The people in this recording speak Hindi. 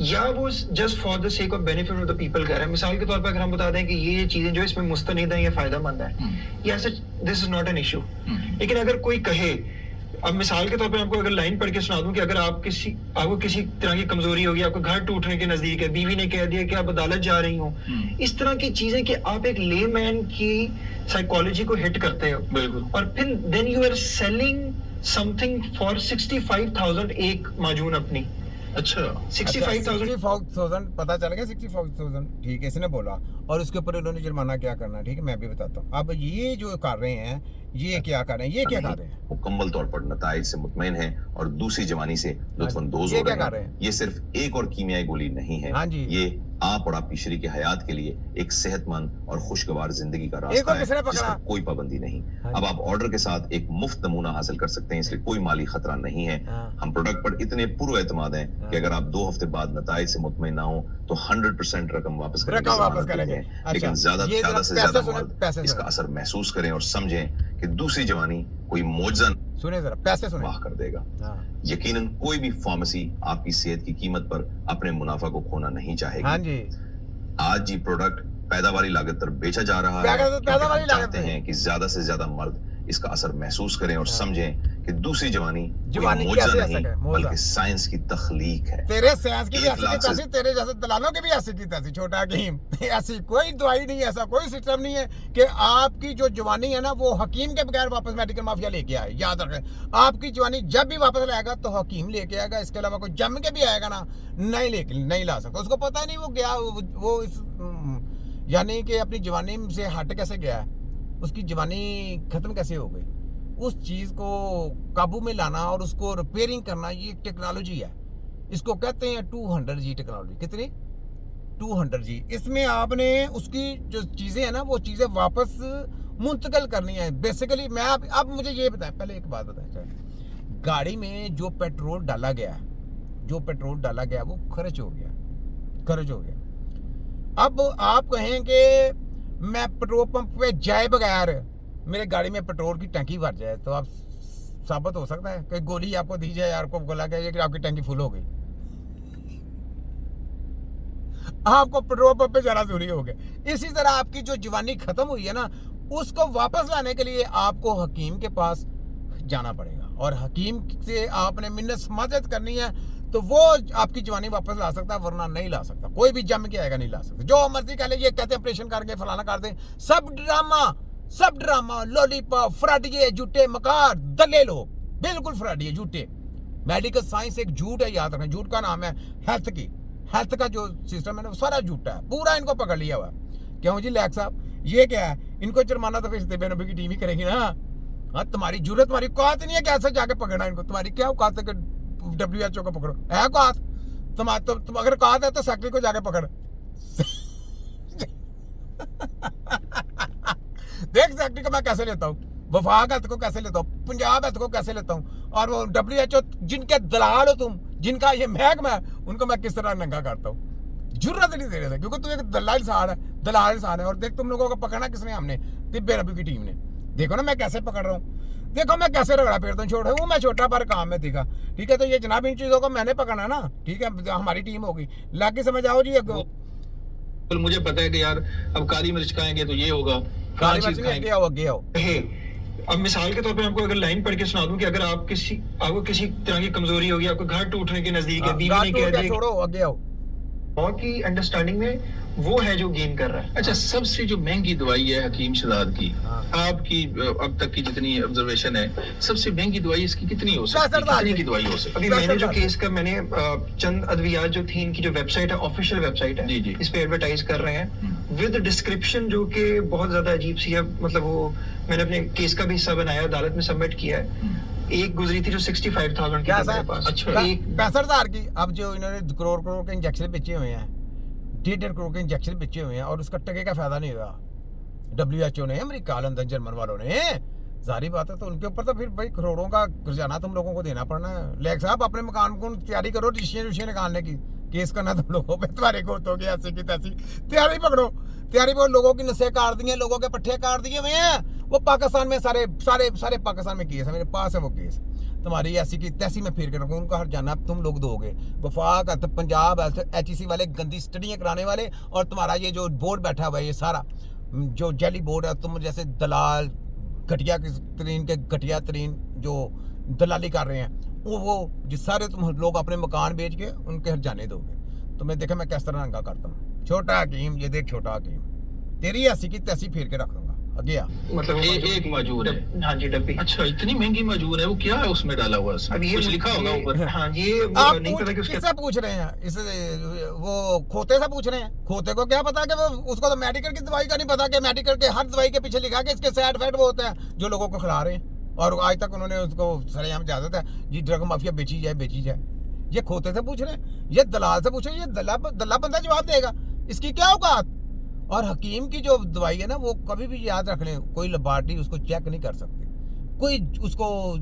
या वो just for the sake of benefit of the people कह रहे हैं। मिसाल के तौर पर अगर हम बता दें कि ये चीजें जो इसमें मुस्तनिद है, ये फायदेमंद है, या this is not an issue. लेकिन अगर कोई कहे, अब मिसाल के तौर पर आपको अगर लाइन पढ़ के सुना दूं कि अगर आपको किसी तरह की कमजोरी होगी, आपको घर टूटने के नजदीक है, बीवी ने कह दिया कि आप अदालत जा रही हो, इस तरह की चीजें कि आप एक लेमैन की साइकोलॉजी को हिट करते हो, बिल्कुल, और फिर then you are selling something for 65,000 एक माजून अपनी। अच्छा 65,000 पता चल गया 65,000, ठीक है, इसने बोला, और उसके ऊपर इन्होंने जुर्माना क्या करना है, ठीक है, मैं भी बताता हूँ। अब ये जो कर रहे हैं, ये क्या कर रहे हैं, ये क्या कर रहे हैं, मुकम्मल तौर पर नताइज से मुतमईन है और दूसरी जवानी से लुत्फानंदोज हो रहे हैं। ये सिर्फ एक और कीमियाई गोली नहीं है, ये आप और आपकी शरीक हयात के लिए एक सेहतमंद और खुशगवार जिंदगी का रास्ता है, जिसका कोई पाबंदी नहीं। अब आप ऑर्डर के साथ एक मुफ्त नमूना हासिल कर सकते हैं, इसलिए कोई माली खतरा नहीं है। हम प्रोडक्ट पर इतने पूरे एतमाद हैं कि अगर आप 2 हफ्ते बाद नताइज से मुतमईन ना हो तो 100% रकम वापस करेंगे। लेकिन ज्यादा से ज्यादा मर्द इसका असर महसूस करें और समझें कि दूसरी जवानी कोई मौजज़ा सुने जरा, पैसे सुने, वाह कर देगा। यकीनन कोई भी फार्मेसी आपकी सेहत की कीमत पर अपने मुनाफा को खोना नहीं चाहेगी। हाँ जी। आज ये प्रोडक्ट पैदावारी लागत पर बेचा जा रहा है, पैदावारी चाहते हैं कि ज्यादा से ज्यादा मर्द इसका असर महसूस करें और समझें कि दूसरी जवानी मौजज़ा नहीं बल्कि साइंस की तख्लीक है। तेरे साइंस की भी ऐसी, तेरे जैसे दलालों की भी ऐसी की तैसी, छोटा हकीम, ऐसी कोई दवाई नहीं, ऐसा कोई सिस्टम नहीं है कि आपकी जो जवानी है ना वो हकीम के बगैर वापस मेडिकल माफिया लेके आए। याद रखें, आपकी जवानी जब भी वापस लाएगा तो हकीम लेके आएगा, इसके अलावा कोई जम के भी आएगा ना, नहीं ला सकता। उसको पता ही नहीं वो गया, वो इस यानी कि अपनी जवानी से हट कैसे गया, उसकी जवानी खत्म कैसे हो गई, उस चीज को काबू में लाना और उसको रिपेयरिंग करना, ये टेक्नोलॉजी है। इसको कहते हैं 200G टेक्नोलॉजी। कितनी? 200G। इसमें आपने उसकी जो चीजें हैं ना, वो चीजें वापस मुंतकिल करनी है। बेसिकली मैं अब मुझे ये बताएं, पहले एक बात बताएं, गाड़ी में जो पेट्रोल डाला गया वो खर्च हो गया। अब आप कहें कि मैं पेट्रोल पंप पे जाए बगैर मेरे गाड़ी में पेट्रोल की टंकी भर जाए, तो आप साबित हो सकता है कि गोली आपको दी जाए, आपको बोला गया कि आपकी टंकी फुल हो गई, आपको पेट्रोल पंप पे जाना जरूरी हो गया। इसी तरह आपकी जो जवानी खत्म हुई है ना, उसको वापस लाने के लिए आपको हकीम के पास जाना पड़ेगा, और हकीम से आपने मिन्नत मदद करनी है, तो वो आपकी जवानी वापस ला सकता है, वरना नहीं ला सकता। कोई भी जम के आएगा नहीं ला सकता। जो मर्जी कह ले, ये कहते हैं ऑपरेशन करके फलाना कर दें, सब ड्रामा लॉलीपॉप, फ्राडिये, झूठे मकार, दले लोग, बिल्कुल फ्राडिये, झूठे। मेडिकल साइंस एक झूठ है, याद रखें। झूठ का नाम है हेल्थ का जो सिस्टम है ना, वो सारा झूठा है, पूरा इनको पकड़ लिया हुआ। क्यों जी लैक साहब, ये क्या है? इनको जुर्माना तो फिर बेनबी की टीम ही करेगी ना। हाँ, तुम्हारी जरूरत, तुम्हारी औकात नहीं है कैसे जाके पकड़ना इनको? तुम्हारी क्या औकात है कि WHO को पकड़ो? है औकात? तुम अगर औकात है तो सेक्रेटरी को जाके पकड़। देख सेक्रेटरी को मैं कैसे लेता हूँ, वफाक हेल्थ को कैसे लेता हूँ, पंजाब हेल्थ को कैसे लेता हूँ, और वो WHO जिनके दलाल हो तुम, जिनका ये महकमा है, उनको मैं किस तरह नंगा करता हूँ। जरूरत नहीं दे रहे थे, क्योंकि तू एक दलाल इंसान है। और देख तुम लोगों को पकड़ना किसने? हमने, तिब्बे रबी की टीम ने। देखो ना मैं कैसे पकड़ रहा हूँ, देखो मैं कैसे रगड़ा फेरता हूँ। छोड़ वो मैं छोटा पर काम में दिखा, ठीक है। तो ये जनाब इन चीजों को मैंने पकड़ना ना, ठीक है, हमारी टीम होगी। लाके समझ आओ जी। तो मुझे पता है कि यार अब काली मिर्च खाएंगे तो ये होगा, काली मिर्च खाएंगे आओ। अब मिसाल के तौर पे आपको अगर लाइन पढ़ के सुना दूं कि अगर आपको किसी तरह की कमजोरी होगी, आपको घर टूटने के नजदीक है, बीवी ने कह दिया, छोड़ो आगे आओ, की अंडरस्टैंडिंग में वो है जो गेन कर रहा है। अच्छा, सबसे जो महंगी दवाई है हकीम शहजाद की, आपकी अब तक की जितनी ऑब्जर्वेशन है, सबसे महंगी दवाई इसकी कितनी हो सकती है? कितने की दवाई हो सकती है? अभी मैंने जो केस का मैंने चंद अद्वियात जो थी, इनकी जो वेबसाइट है, ऑफिशियल वेबसाइट है, जी। इस पे एडवर्टाइज कर रहे हैं विद डिस्क्रिप्शन जो कि बहुत ज्यादा अजीब सी है। मतलब वो मैंने अपने केस का भी हिस्सा बनाया, अदालत में सबमिट किया है। एक गुजरी थी जो 65,000 की मेरे पास। अच्छा, 65,000 की। अब जो इन्होंने करोड़ के इंजेक्शन बेचे हुए हैं, 1.5 करोड़ के इंजेक्शन बेचे हुए हैं, और उसका टके का फायदा नहीं हुआ। WHO ने, अमेरिका, लंदन, जर्मन वालों ने, जारी बात है। तो उनके ऊपर तो फिर भाई करोड़ों का खजाना तुम लोगों को देना पड़ना है। लेक साहब अपने मकान को तैयारी करो, रिशियां निकालने की, केस करना तुम लोगों पे, तुम्हारे को तो ऐसे की तैसी तैयारी पकड़ो। लोगों की नसें काट दी हैं, लोगों के पट्टे काट दिए हुए हैं। वो पाकिस्तान में सारे पाकिस्तान में केस है, मेरे पास है वो केस। तुम्हारी ऐसी की तैसी मैं फिर के रखूँ, उनका हर जाना तुम लोग दोगे। वफाक पंजाब HEC वाले गंदी स्टडियाँ कराने वाले, और तुम्हारा ये जो बोर्ड बैठा हुआ है ये सारा जो जेली बोर्ड है, तुम जैसे दलाल घटिया तरीन के घटिया तरीन जो दलाली कर रहे हैं वो जिस सारे तुम लोग अपने मकान बेच के उनके हर जाने दोगे। तो मैं देखा मैं किस तरह रंगा करता हूँ। छोटा हकीम, ये देख छोटा हकीम, तेरी ऐसी की तैसी फिर के रख दूंगा। गया मतलब एक माजूर है। हाँ जी, डब्बी। अच्छा, इतनी महंगी माजूर है, वो क्या है उसमें डाला हुआ है? अब ये कुछ लिखा होगा ऊपर। हाँ, ये आप नहीं पता कि उसके किससे पूछ रहे हैं? इस वो खोते से पूछ रहे हैं। खोते को क्या पता कि वो, उसको तो मेडिकल की दवाई का नहीं पता कि मेडिकल के हर दवाई के पीछे लिखा कि इसके साइड इफेक्ट वो होते हैं जो लोगों को खिला रहे हैं। और आज तक उन्होंने उसको सरेआम इजाजत है जी ड्रग माफिया बेची जाए। ये खोते से पूछ रहे हैं, ये दलाल से पूछ रहे हैं, ये दल्ला बंदा जवाब देगा। इसकी क्या औकात? और हकीम की जो दवाई है ना, वो कभी भी याद रख लें, कोई लेबॉरेटरी उसको चेक नहीं कर सकती, कोई उसको